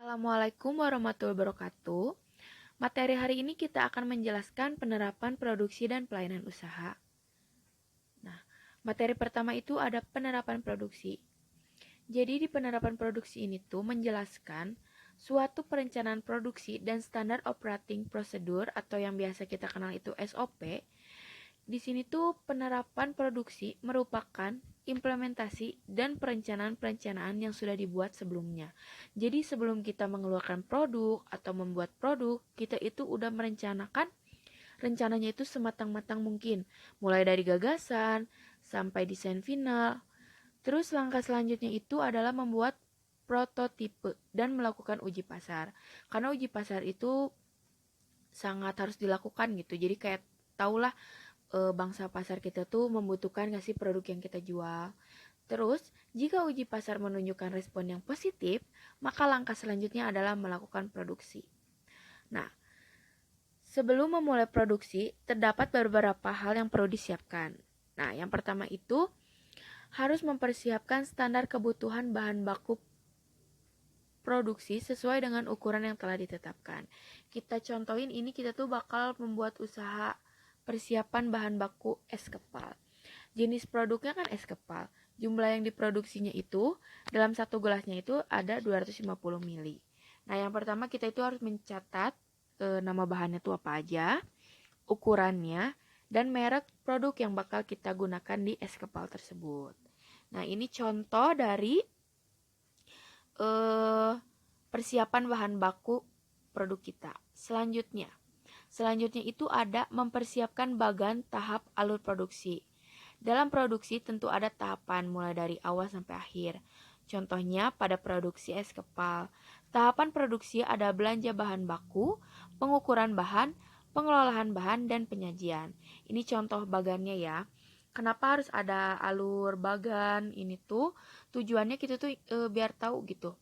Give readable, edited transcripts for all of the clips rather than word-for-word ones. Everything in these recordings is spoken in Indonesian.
Assalamualaikum warahmatullahi wabarakatuh. Materi hari ini kita akan menjelaskan penerapan produksi dan pelayanan usaha. Nah, materi pertama itu ada penerapan produksi. Jadi di penerapan produksi ini tuh menjelaskan suatu perencanaan produksi dan standar operating procedure atau yang biasa kita kenal itu SOP. Di sini tuh penerapan produksi merupakan implementasi dan perencanaan-perencanaan yang sudah dibuat sebelumnya. Jadi sebelum kita mengeluarkan produk atau membuat produk, kita itu udah merencanakan rencananya itu sematang-matang mungkin, mulai dari gagasan sampai desain final. Terus langkah selanjutnya itu adalah membuat prototipe dan melakukan uji pasar. Karena uji pasar itu sangat harus dilakukan gitu. Jadi kayak tahulah bangsa pasar kita tuh membutuhkan nggak sih produk yang kita jual. Terus, jika uji pasar menunjukkan respon yang positif, maka langkah selanjutnya adalah melakukan produksi. Nah, sebelum memulai produksi, terdapat beberapa hal yang perlu disiapkan. Nah, yang pertama itu harus mempersiapkan standar kebutuhan bahan baku produksi sesuai dengan ukuran yang telah ditetapkan. Kita contohin ini, kita tuh bakal membuat usaha persiapan bahan baku es kepal. Jenis produknya kan es kepal. Jumlah yang diproduksinya itu dalam satu gelasnya itu ada 250 ml. Nah, yang pertama kita itu harus mencatat nama bahannya itu apa aja, ukurannya, dan merek produk yang bakal kita gunakan di es kepal tersebut. Nah, ini contoh dari persiapan bahan baku produk kita. Selanjutnya itu ada mempersiapkan bagan tahap alur produksi. Dalam produksi tentu ada tahapan mulai dari awal sampai akhir. Contohnya pada produksi es kepal. Tahapan produksi ada belanja bahan baku, pengukuran bahan, pengelolaan bahan, dan penyajian. Ini contoh bagannya ya. Kenapa harus ada alur bagan ini tuh? Tujuannya kita tuh biar tahu gitu.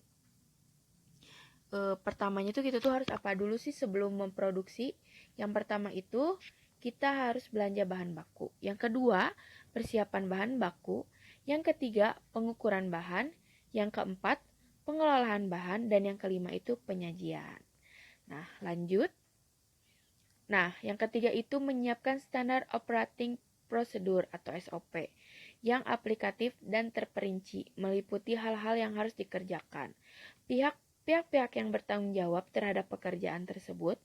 Pertamanya tuh kita tuh harus apa dulu sih sebelum memproduksi? Yang pertama itu kita harus belanja bahan baku. Yang kedua, persiapan bahan baku. Yang ketiga, pengukuran bahan. Yang keempat, pengelolaan bahan. Dan yang kelima itu penyajian. Nah, lanjut. Nah, yang ketiga itu menyiapkan standar operating procedure atau SOP yang aplikatif dan terperinci, meliputi hal-hal yang harus dikerjakan. Pihak-pihak yang bertanggung jawab terhadap pekerjaan tersebut,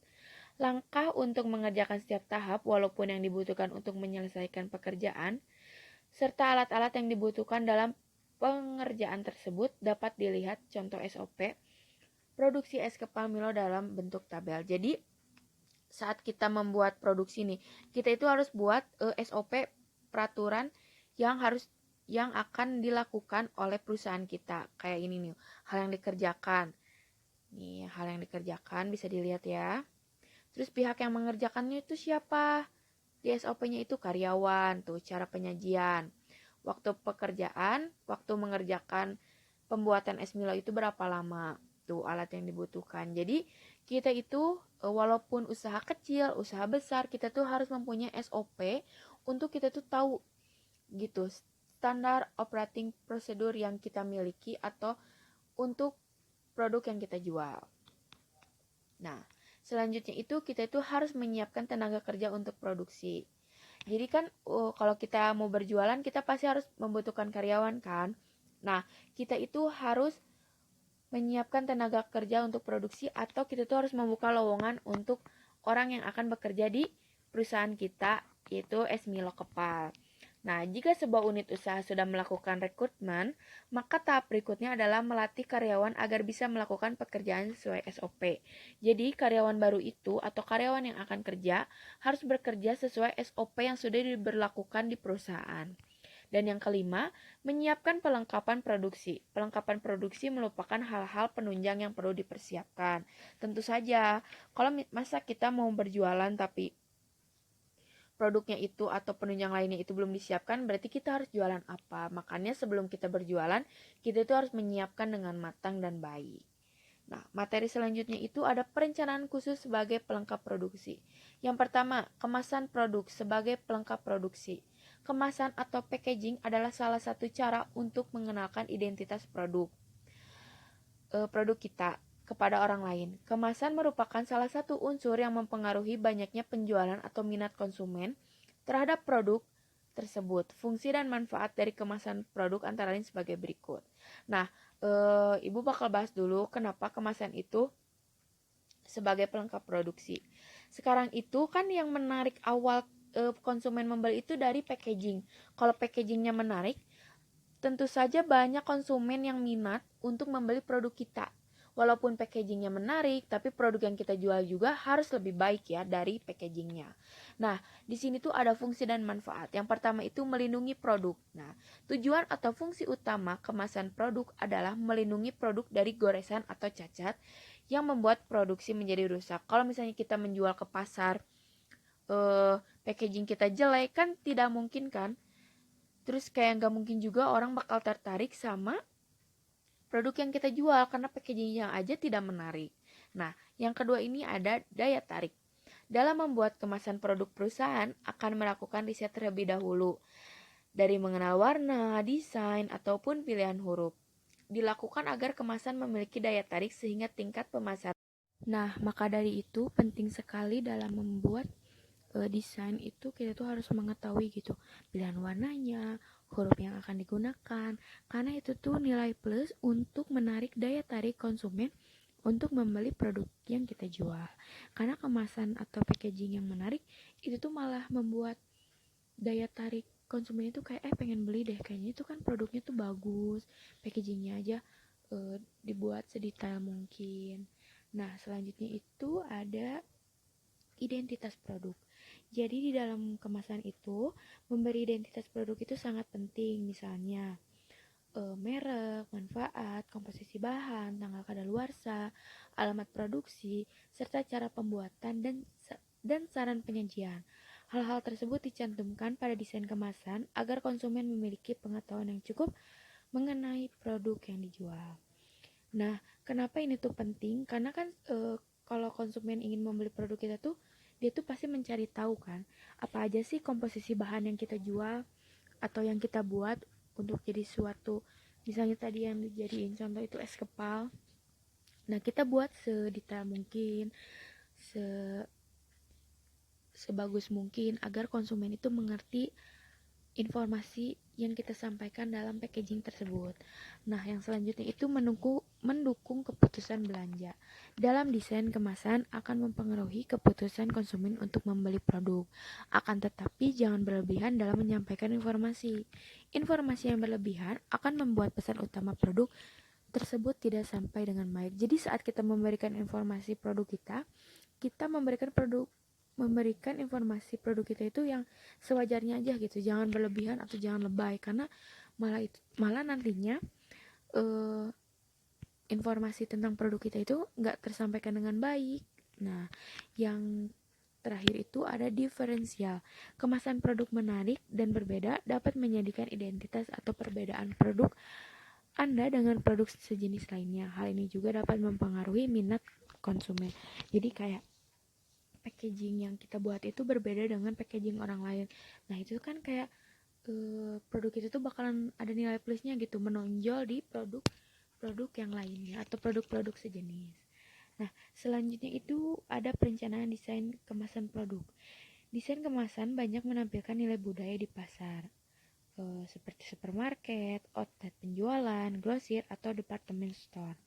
langkah untuk mengerjakan setiap tahap walaupun yang dibutuhkan untuk menyelesaikan pekerjaan, serta alat-alat yang dibutuhkan dalam pengerjaan tersebut dapat dilihat contoh SOP produksi es kepal Milo dalam bentuk tabel. Jadi saat kita membuat produksi nih, kita itu harus buat SOP peraturan yang akan dilakukan oleh perusahaan kita. Kayak ini nih, hal yang dikerjakan. Nih, hal yang dikerjakan bisa dilihat ya. Terus pihak yang mengerjakannya itu siapa? Di SOP-nya itu karyawan, tuh cara penyajian. Waktu pekerjaan, waktu mengerjakan pembuatan es Milo itu berapa lama? Tuh alat yang dibutuhkan. Jadi kita itu walaupun usaha kecil, usaha besar, kita tuh harus mempunyai SOP untuk kita tuh tahu gitu standar operating procedure yang kita miliki atau untuk produk yang kita jual. Nah, selanjutnya itu kita itu harus menyiapkan tenaga kerja untuk produksi. Jadi kan kalau kita mau berjualan kita pasti harus membutuhkan karyawan kan. Nah, kita itu harus menyiapkan tenaga kerja untuk produksi atau kita tuh harus membuka lowongan untuk orang yang akan bekerja di perusahaan kita yaitu es Milo Kepal. Nah, jika sebuah unit usaha sudah melakukan rekrutmen, maka tahap berikutnya adalah melatih karyawan agar bisa melakukan pekerjaan sesuai SOP. Jadi, karyawan baru itu atau karyawan yang akan kerja harus bekerja sesuai SOP yang sudah diberlakukan di perusahaan. Dan yang kelima, menyiapkan pelengkapan produksi. Pelengkapan produksi merupakan hal-hal penunjang yang perlu dipersiapkan. Tentu saja, kalau masa kita mau berjualan tapi produknya itu atau penunjang lainnya itu belum disiapkan, berarti kita harus jualan apa? Makanya sebelum kita berjualan, kita itu harus menyiapkan dengan matang dan baik. Nah, materi selanjutnya itu ada perencanaan khusus sebagai pelengkap produksi. Yang pertama, kemasan produk sebagai pelengkap produksi. Kemasan atau packaging adalah salah satu cara untuk mengenalkan identitas produk kita. kepada orang lain. Kemasan merupakan salah satu unsur yang mempengaruhi banyaknya penjualan atau minat konsumen terhadap produk tersebut. Fungsi dan manfaat dari kemasan produk antara lain sebagai berikut. Nah, Ibu bakal bahas dulu kenapa kemasan itu sebagai pelengkap produksi. Sekarang itu kan yang menarik awal konsumen membeli itu dari packaging. Kalau packagingnya menarik, tentu saja banyak konsumen yang minat untuk membeli produk kita. Walaupun packagingnya menarik, tapi produk yang kita jual juga harus lebih baik ya dari packagingnya. Nah, di sini tuh ada fungsi dan manfaat. Yang pertama itu melindungi produk. Nah, tujuan atau fungsi utama kemasan produk adalah melindungi produk dari goresan atau cacat yang membuat produksi menjadi rusak. Kalau misalnya kita menjual ke pasar, packaging kita jelek kan tidak mungkin kan. Terus kayak nggak mungkin juga orang bakal tertarik sama produk yang kita jual karena packagingnya aja tidak menarik. Nah, yang kedua ini ada daya tarik. Dalam membuat kemasan produk perusahaan akan melakukan riset terlebih dahulu dari mengenal warna, desain, ataupun pilihan huruf. Dilakukan agar kemasan memiliki daya tarik sehingga tingkat pemasaran. Nah, maka dari itu penting sekali dalam membuat desain itu kita tuh harus mengetahui gitu pilihan warnanya, huruf yang akan digunakan, karena itu tuh nilai plus untuk menarik daya tarik konsumen untuk membeli produk yang kita jual. Karena kemasan atau packaging yang menarik itu tuh malah membuat daya tarik konsumen itu kayak pengen beli deh, kayaknya itu kan produknya tuh bagus, packagingnya aja dibuat sedetail mungkin. Nah, selanjutnya itu ada identitas produk. Jadi di dalam kemasan itu memberi identitas produk itu sangat penting, misalnya merek, manfaat, komposisi bahan, tanggal kadaluarsa, alamat produksi, serta cara pembuatan dan saran penyajian. Hal-hal tersebut dicantumkan pada desain kemasan agar konsumen memiliki pengetahuan yang cukup mengenai produk yang dijual. Nah, kenapa ini tuh penting? Karena kan kalau konsumen ingin membeli produk kita tuh, dia tuh pasti mencari tahu kan, apa aja sih komposisi bahan yang kita jual atau yang kita buat untuk jadi suatu, misalnya tadi yang dijadiin contoh itu es kepal. Nah, kita buat sedetail mungkin, se sebagus mungkin agar konsumen itu mengerti informasi yang kita sampaikan dalam packaging tersebut. Nah, yang selanjutnya itu mendukung keputusan belanja. Dalam desain kemasan akan mempengaruhi keputusan konsumen untuk membeli produk. Akan tetapi jangan berlebihan dalam menyampaikan informasi. Informasi yang berlebihan akan membuat pesan utama produk tersebut tidak sampai dengan baik. Jadi saat kita memberikan informasi produk kita, kita memberikan informasi produk kita itu yang sewajarnya aja gitu, jangan berlebihan atau jangan lebay, karena malah nantinya informasi tentang produk kita itu nggak tersampaikan dengan baik. Nah, yang terakhir itu ada diferensial. Kemasan produk menarik dan berbeda dapat menjadikan identitas atau perbedaan produk Anda dengan produk sejenis lainnya. Hal ini juga dapat mempengaruhi minat konsumen. Jadi kayak packaging yang kita buat itu berbeda dengan packaging orang lain. Nah, itu kan kayak produk itu tuh bakalan ada nilai plusnya gitu, menonjol di produk-produk yang lainnya atau produk-produk sejenis. Nah, selanjutnya itu ada perencanaan desain kemasan produk. Desain kemasan banyak menampilkan nilai budaya di pasar, seperti supermarket, outlet penjualan, grosir, atau department store.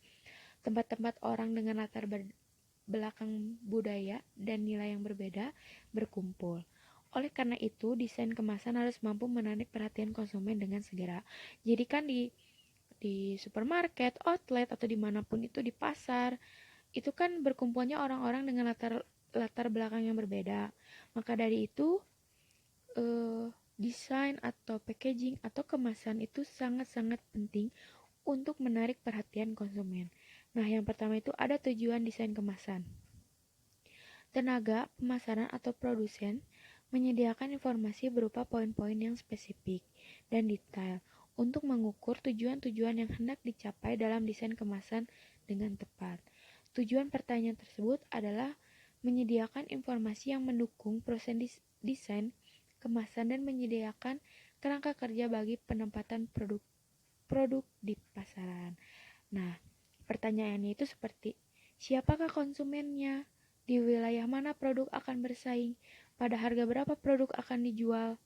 Tempat-tempat orang dengan latar belakang budaya dan nilai yang berbeda berkumpul. Oleh karena itu, desain kemasan harus mampu menarik perhatian konsumen dengan segera. Jadi kan di supermarket, outlet, atau dimanapun itu di pasar, itu kan berkumpulnya orang-orang dengan latar belakang yang berbeda. Maka dari itu, desain atau packaging atau kemasan itu sangat-sangat penting untuk menarik perhatian konsumen. Nah, yang pertama itu ada tujuan desain kemasan. Tenaga pemasaran atau produsen menyediakan informasi berupa poin-poin yang spesifik dan detail untuk mengukur tujuan-tujuan yang hendak dicapai dalam desain kemasan dengan tepat. Tujuan pertanyaan tersebut adalah menyediakan informasi yang mendukung proses desain kemasan dan menyediakan kerangka kerja bagi penempatan produk di pasaran. Nah, pertanyaannya itu seperti Siapakah konsumennya? Di wilayah mana produk akan bersaing? Pada harga berapa produk akan dijual?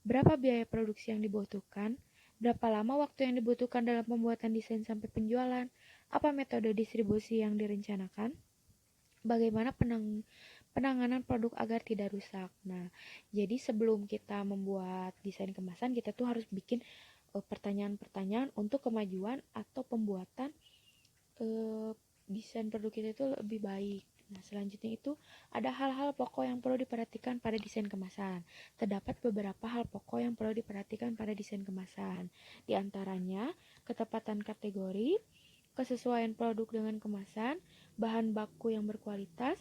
Berapa biaya produksi yang dibutuhkan? Berapa lama waktu yang dibutuhkan dalam pembuatan desain sampai penjualan? Apa metode distribusi yang direncanakan? Bagaimana penanganan produk agar tidak rusak? Nah, jadi sebelum kita membuat desain kemasan, kita tuh harus bikin pertanyaan-pertanyaan untuk kemajuan atau pembuatan desain produk kita itu lebih baik. Nah, selanjutnya itu ada hal-hal pokok yang perlu diperhatikan pada desain kemasan. Terdapat beberapa hal pokok yang perlu diperhatikan pada desain kemasan. Di antaranya, ketepatan kategori, kesesuaian produk dengan kemasan, bahan baku yang berkualitas,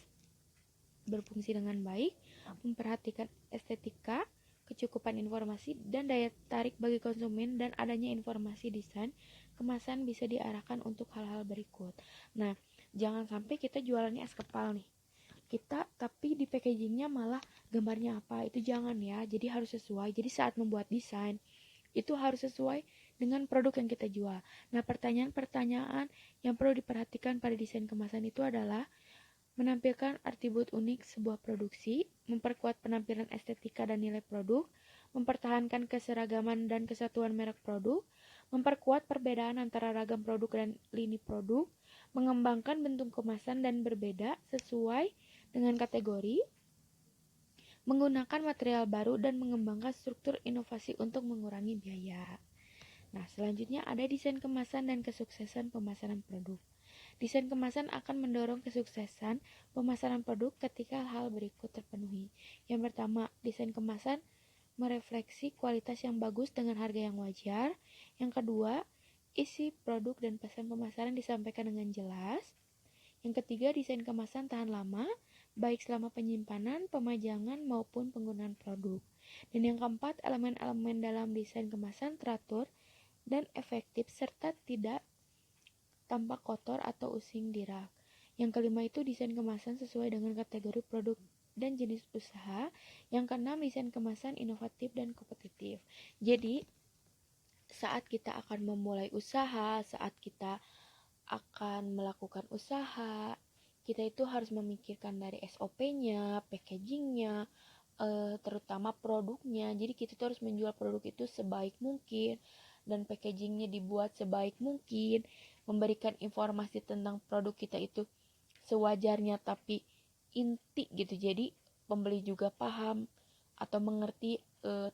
berfungsi dengan baik, memperhatikan estetika, kecukupan informasi, dan daya tarik bagi konsumen, dan adanya informasi desain kemasan bisa diarahkan untuk hal-hal berikut. Nah, jangan sampai kita jualannya es kepal nih. Kita tapi di packagingnya malah gambarnya apa, itu jangan ya. Jadi harus sesuai. Jadi saat membuat desain itu harus sesuai dengan produk yang kita jual. Nah, pertanyaan-pertanyaan yang perlu diperhatikan pada desain kemasan itu adalah menampilkan atribut unik sebuah produksi, memperkuat penampilan estetika dan nilai produk, mempertahankan keseragaman dan kesatuan merek produk, memperkuat perbedaan antara ragam produk dan lini produk, mengembangkan bentuk kemasan dan berbeda sesuai dengan kategori, menggunakan material baru dan mengembangkan struktur inovasi untuk mengurangi biaya. Nah, selanjutnya ada desain kemasan dan kesuksesan pemasaran produk. Desain kemasan akan mendorong kesuksesan pemasaran produk ketika hal berikut terpenuhi. Yang pertama, desain kemasan merefleksi kualitas yang bagus dengan harga yang wajar. Yang kedua, isi produk dan pesan pemasaran disampaikan dengan jelas. Yang ketiga, desain kemasan tahan lama, baik selama penyimpanan, pemajangan, maupun penggunaan produk. Dan yang keempat, elemen-elemen dalam desain kemasan teratur dan efektif serta tidak tampak kotor atau using di rak. Yang kelima itu desain kemasan sesuai dengan kategori produk dan jenis usaha. Yang keenam, desain kemasan inovatif dan kompetitif. Jadi, saat kita akan memulai usaha, saat kita akan melakukan usaha, kita itu harus memikirkan dari SOP-nya, packaging-nya, terutama produknya. Jadi kita tuh harus menjual produk itu sebaik mungkin dan packagingnya dibuat sebaik mungkin, memberikan informasi tentang produk kita itu sewajarnya tapi inti gitu. Jadi pembeli juga paham atau mengerti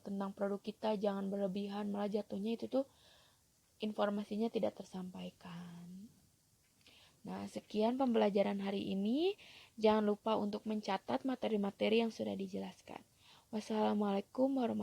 tentang produk kita, jangan berlebihan malah jatuhnya itu tuh informasinya tidak tersampaikan. Nah, sekian pembelajaran hari ini. Jangan lupa untuk mencatat materi-materi yang sudah dijelaskan. Wassalamualaikum warahmatullahi wabarakatuh.